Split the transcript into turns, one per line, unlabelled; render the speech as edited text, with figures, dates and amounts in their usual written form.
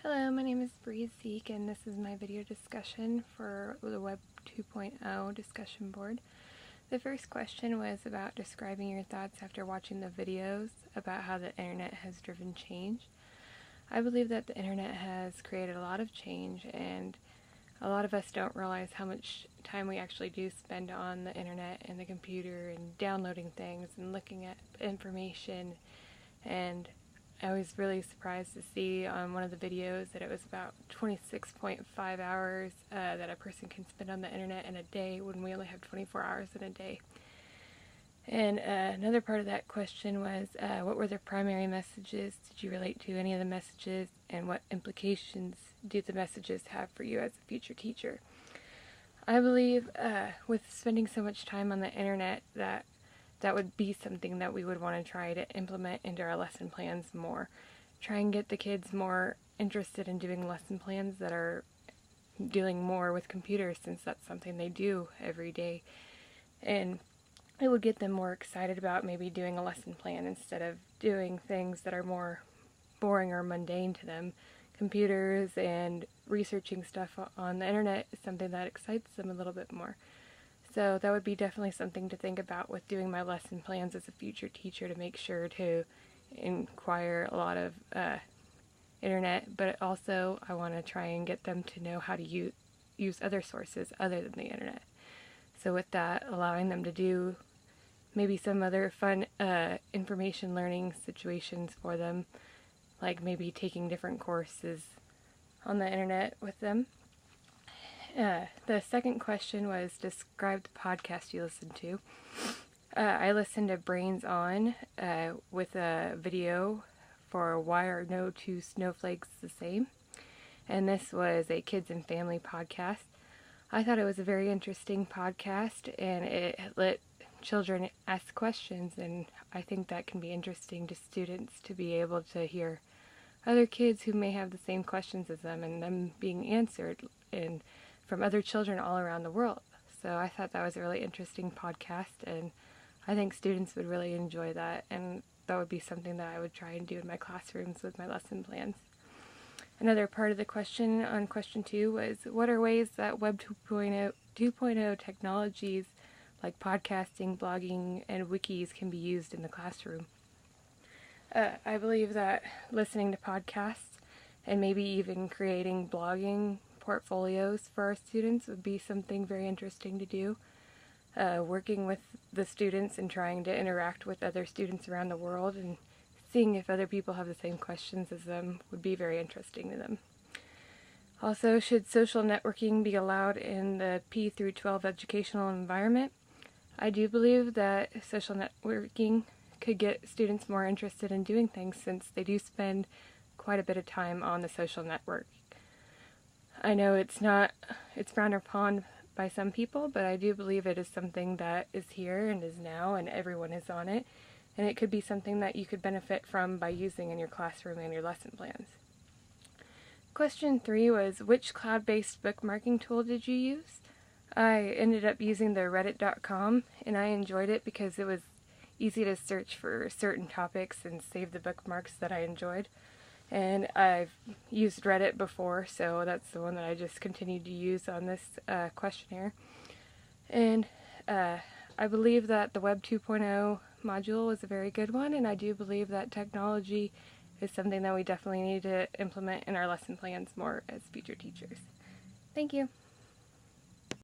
Hello, my name is Zeik, and this is my video discussion for the Web 2.0 discussion board. The first question was about describing your thoughts after watching the videos about how the internet has driven change. I believe that the internet has created a lot of change, and a lot of us don't realize how much time we actually do spend on the internet and the computer and downloading things and looking at information. And I was really surprised to see on one of the videos that it was about 26.5 hours that a person can spend on the internet in a day when we only have 24 hours in a day. And another part of that question was, what were the primary messages? Did you relate to any of the messages? And what implications do the messages have for you as a future teacher? I believe with spending so much time on the internet that would be something that we would want to try to implement into our lesson plans more. Try and get the kids more interested in doing lesson plans that are dealing more with computers, since that's something they do every day. And it would get them more excited about maybe doing a lesson plan instead of doing things that are more boring or mundane to them. Computers and researching stuff on the internet is something that excites them a little bit more. So that would be definitely something to think about with doing my lesson plans as a future teacher, to make sure to inquire a lot of internet, but also I want to try and get them to know how to use other sources other than the internet. So with that, allowing them to do maybe some other fun information learning situations for them, like maybe taking different courses on the internet with them. The second question was, describe the podcast you listened to. I listened to Brains On with a video for Why Are No Two Snowflakes the Same? And this was a kids and family podcast. I thought it was a very interesting podcast, and it let children ask questions, and I think that can be interesting to students to be able to hear other kids who may have the same questions as them and them being answered from other children all around the world. So I thought that was a really interesting podcast, and I think students would really enjoy that, and that would be something that I would try and do in my classrooms with my lesson plans. Another part of the question on question 2 was, what are ways that Web 2.0 technologies like podcasting, blogging, and wikis can be used in the classroom? I believe that listening to podcasts and maybe even creating blogging portfolios for our students would be something very interesting to do. Working with the students and trying to interact with other students around the world and seeing if other people have the same questions as them would be very interesting to them. Also, should social networking be allowed in the P through 12 educational environment? I do believe that social networking could get students more interested in doing things, since they do spend quite a bit of time on the social network. I know it's frowned upon by some people, but I do believe it is something that is here and is now, and everyone is on it, and it could be something that you could benefit from by using in your classroom and your lesson plans. Question 3 was, which cloud-based bookmarking tool did you use? I ended up using the reddit.com, and I enjoyed it because it was easy to search for certain topics and save the bookmarks that I enjoyed. And I've used Reddit before, so that's the one that I just continued to use on this questionnaire. And I believe that the Web 2.0 module was a very good one, and I do believe that technology is something that we definitely need to implement in our lesson plans more as future teachers. Thank you.